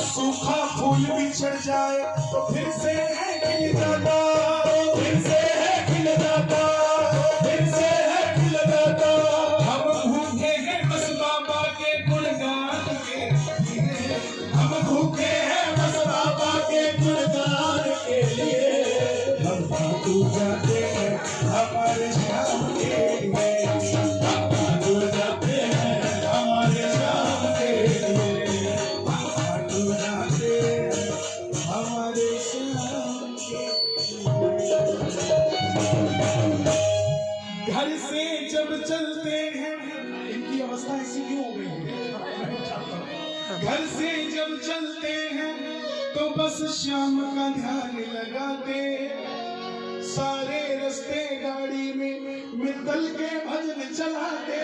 सूखा फूल बिछड़ जाए तो फिर से है खिल जाता, फिर से है खिल जाता, फिर से है खिल जाता। हम भूखे हैं बस बाबा के गुणगान के लिए, हम भूखे हैं बस बाबा के गुणगान के लिए। हम टूट जाते हैं हमारे श्याम के लिए, हम टूट जाते हैं हमारे श्याम के लिए। घर से जब चलते हैं, इनकी अवस्था ऐसी क्यों हो गई है? घर से जब चलते हैं तो बस श्याम का ध्यान लगाते, सारे रास्ते गाड़ी में मित्तल के भजन चलाते।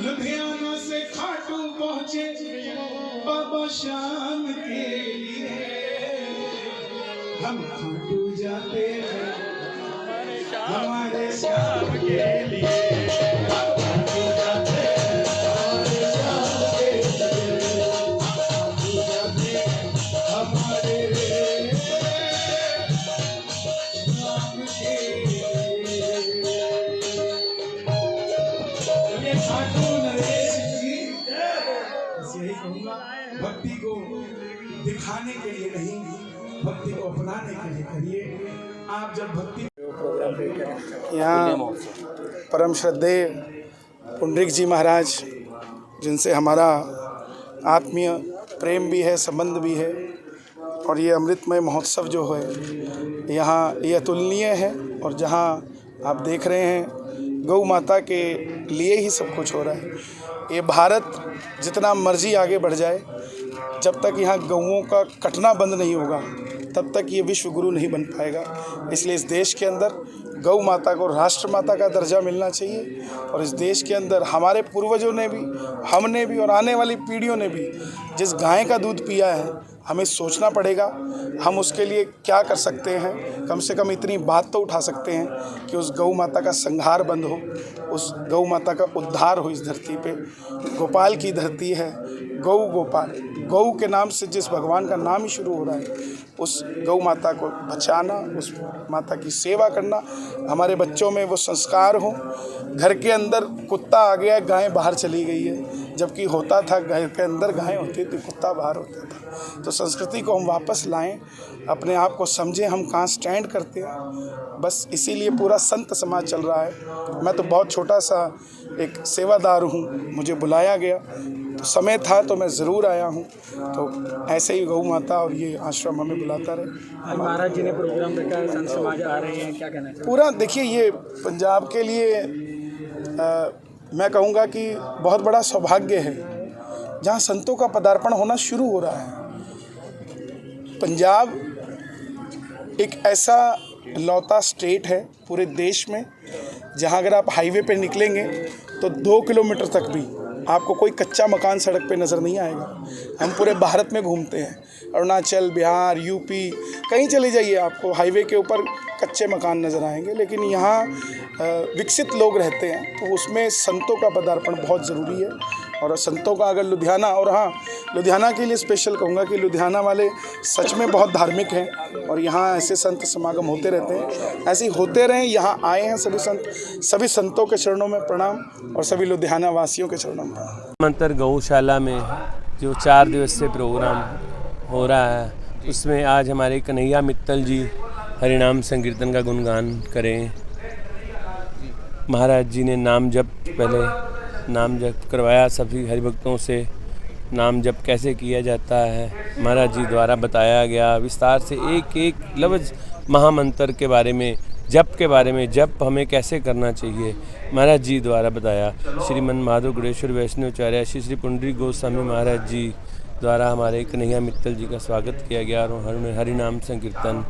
लुधियाना से खाटू पहुंचे बाबा श्याम के लिए, हम खाटू जाते हैं हमारे श्याम के लिए, हम खाटू जाते हैं हमारे श्याम के लिए, हम खाटू जाते हैं हमारे श्याम के लिए। ये खाटू नरेश जी, बस यही कहूँगा, भक्ति को दिखाने के लिए नहीं, भक्ति को अपनाने के लिए करिए। आप जब भक्ति यहाँ परम श्रद्धेय पुंडरीक जी महाराज, जिनसे हमारा आत्मीय प्रेम भी है, संबंध भी है, और ये अमृतमय महोत्सव जो है यहाँ ये अतुलनीय है। और जहाँ आप देख रहे हैं गौ माता के लिए ही सब कुछ हो रहा है। ये भारत जितना मर्जी आगे बढ़ जाए, जब तक यहाँ गौओं का कटना बंद नहीं होगा तब तक ये विश्व गुरु नहीं बन पाएगा। इसलिए इस देश के अंदर गौ माता को राष्ट्र माता का दर्जा मिलना चाहिए। और इस देश के अंदर हमारे पूर्वजों ने भी, हमने भी और आने वाली पीढ़ियों ने भी जिस गाय का दूध पिया है, हमें सोचना पड़ेगा हम उसके लिए क्या कर सकते हैं। कम से कम इतनी बात तो उठा सकते हैं कि उस गौ माता का संहार बंद हो, उस गौ माता का उद्धार हो इस धरती पे। गोपाल की धरती है, गौ गोपाल, गौ के नाम से जिस भगवान का नाम ही शुरू हो रहा है, उस गौ माता को बचाना, उस माता की सेवा करना, हमारे बच्चों में वो संस्कार हो। घर के अंदर कुत्ता आ गया, गाय बाहर चली गई है, जबकि होता था घर के अंदर गाय होती थी, कुत्ता बाहर होता था। तो संस्कृति को हम वापस लाएं, अपने आप को समझें हम कहाँ स्टैंड करते हैं। बस इसीलिए पूरा संत समाज चल रहा है। मैं तो बहुत छोटा सा एक सेवादार हूँ, मुझे बुलाया गया तो समय था तो मैं ज़रूर आया हूँ। तो ऐसे ही गौ माता और ये आश्रम हमें बुलाता रहे। महाराज जी ने प्रोग्राम रखा है, संत समाज आ रहे हैं, क्या कहना चाहिए? पूरा देखिए, ये पंजाब के लिए मैं कहूँगा कि बहुत बड़ा सौभाग्य है जहाँ संतों का पदार्पण होना शुरू हो रहा है। पंजाब एक ऐसा लौता स्टेट है पूरे देश में जहाँ अगर आप हाईवे पे निकलेंगे तो 2 किलोमीटर तक भी आपको कोई कच्चा मकान सड़क पे नज़र नहीं आएगा। हम पूरे भारत में घूमते हैं, अरुणाचल, बिहार, यूपी, कहीं चले जाइए आपको हाईवे के ऊपर कच्चे मकान नज़र आएंगे। लेकिन यहाँ विकसित लोग रहते हैं, तो उसमें संतों का पदार्पण बहुत ज़रूरी है। और संतों का अगर लुधियाना, और हाँ, लुधियाना के लिए स्पेशल कहूँगा कि लुधियाना वाले सच में बहुत धार्मिक हैं और यहाँ ऐसे संत समागम होते रहते हैं, ऐसे ही होते रहें। यहाँ आए हैं सभी संत, सभी संतों के चरणों में प्रणाम और सभी लुधियाना वासियों के चरणों में प्रणाम। मंतर गौशाला में जो 4 दिवसीय प्रोग्राम हो रहा है, उसमें आज हमारे कन्हैया मित्तल जी हरिनाम संकीर्तन का गुणगान करें। महाराज जी ने नाम जप पहले नाम जप करवाया सभी हरिभक्तों से। नाम जप कैसे किया जाता है महाराज जी द्वारा बताया गया विस्तार से, एक एक लफ्ज़ महामंत्र के बारे में, जप के बारे में, जप हमें कैसे करना चाहिए महाराज जी द्वारा बताया। श्रीमन माधव गुणेश्वर वैष्णवाचार्य श्री श्री पुंडरीक गोस्वामी महाराज जी द्वारा हमारे कन्हैया मित्तल जी का स्वागत किया गया और हरिनाम संकीर्तन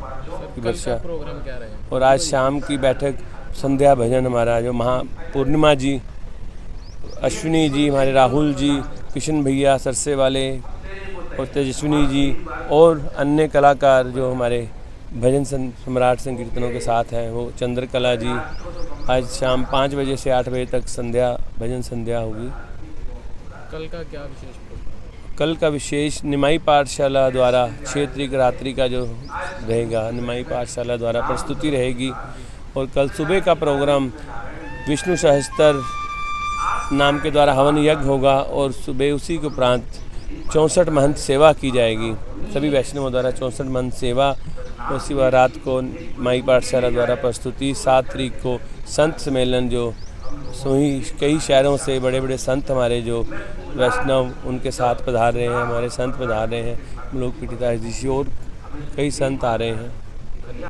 की वर्षा। प्रोग्राम क्या रहे? और आज शाम की बैठक संध्या भजन हमारा जो पूर्णिमा जी, अश्विनी जी, हमारे राहुल जी, किशन भैया सरसे वाले और तेजस्विनी जी और अन्य कलाकार जो हमारे भजन सम्राट संकीर्तनों के साथ हैं, वो चंद्रकला जी। आज शाम 5 बजे से 8 बजे तक संध्या भजन संध्या होगी। कल का क्या विशेष प्रोग्राम? कल का विशेष निमाई पाठशाला द्वारा क्षेत्रीय रात्रि का जो रहेगा, निमाई पाठशाला द्वारा प्रस्तुति रहेगी। और कल सुबह का प्रोग्राम विष्णु सहस्त्र नाम के द्वारा हवन यज्ञ होगा और सुबह उसी के उपरांत 64 महंत सेवा की जाएगी। सभी वैष्णवों द्वारा 64 महंत सेवा। उसी बार रात को माई पाठशाला द्वारा प्रस्तुति। 7 तारीख को संत सम्मेलन, जो कई शहरों से बड़े बड़े संत हमारे जो वैष्णव उनके साथ पधार रहे हैं, हमारे संत पधार रहे हैं, लोक पीठिदास जी और कई संत आ रहे हैं।